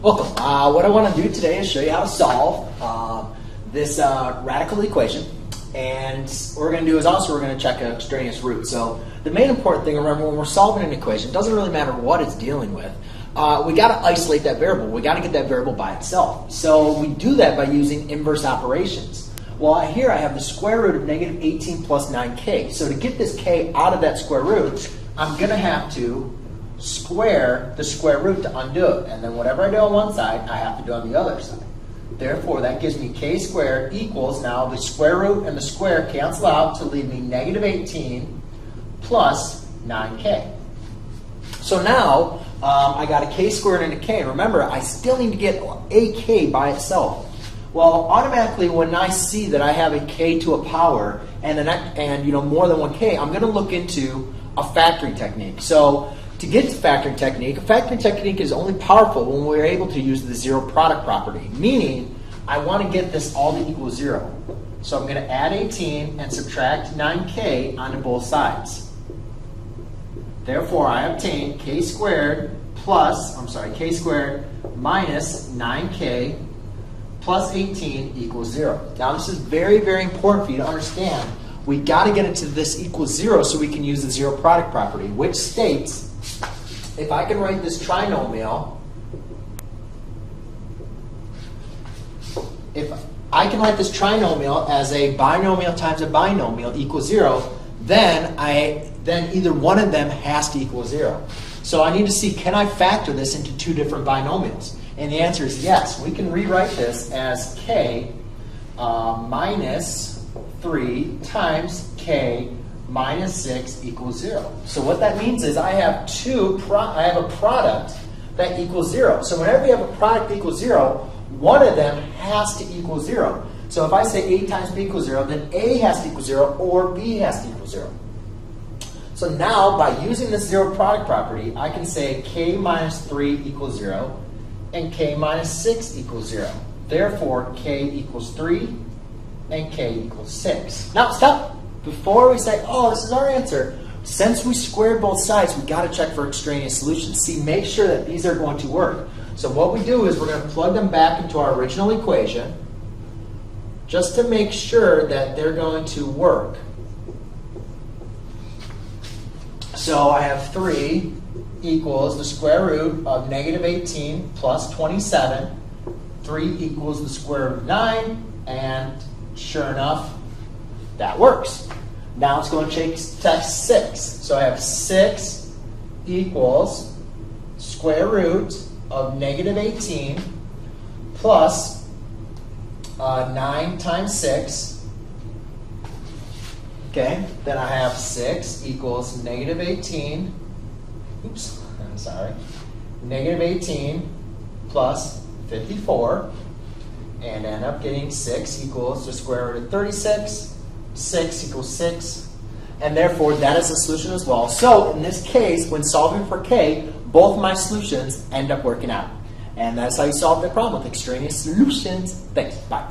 Welcome. What I want to do today is show you how to solve this radical equation. And what we're going to do is also we're going to check an extraneous root. So the main important thing, remember, when we're solving an equation, it doesn't really matter what it's dealing with. We got to isolate that variable. We got to get that variable by itself. So we do that by using inverse operations. Well, here I have the square root of negative 18 plus 9k. So to get this k out of that square root, I'm going to have to square the square root to undo it. And then whatever I do on one side, I have to do on the other side. Therefore, that gives me k squared equals, now the square root and the square cancel out to leave me negative 18 plus 9k. So now, I got a k squared and a k. Remember, I still need to get a k by itself. Well, automatically, when I see that I have a k to a power and more than one k, I'm going to look into a factoring technique. So to get to factoring technique, a factoring technique is only powerful when we're able to use the zero product property, meaning I want to get this all to equal 0. So I'm going to add 18 and subtract 9k onto both sides. Therefore, I obtain k squared minus 9k plus 18 equals 0. Now this is very, very important for you to understand. We got to get it to this equals 0 so we can use the zero product property, which states if I can write this trinomial, as a binomial times a binomial equals 0, then either one of them has to equal 0. So I need to see, can I factor this into two different binomials? And the answer is yes. We can rewrite this as k minus 3 times k minus 6 equals 0. So what that means is I have a product that equals 0. So whenever you have a product that equals 0, one of them has to equal 0. So if I say A times B equals 0, then A has to equal 0 or B has to equal 0. So now by using this zero product property, I can say k minus 3 equals 0 and k minus 6 equals 0. Therefore, k equals 3 and k equals 6. Now stop. Before we say, oh, this is our answer, since we squared both sides, we got to check for extraneous solutions. See, make sure that these are going to work. So what we do is we're going to plug them back into our original equation just to make sure that they're going to work. So I have 3 equals the square root of negative 18 plus 27. 3 equals the square root of 9, and sure enough, that works. Now it's going to take test 6. So I have 6 equals square root of negative 18 plus 9 times 6. Okay, then I have 6 equals negative 18. Oops, I'm sorry. Negative 18 plus 54. And end up getting 6 equals the square root of 36. 6 equals 6. And therefore, that is a solution as well. So in this case, when solving for k, both my solutions end up working out. And that's how you solve the problem with extraneous solutions. Thanks. Bye.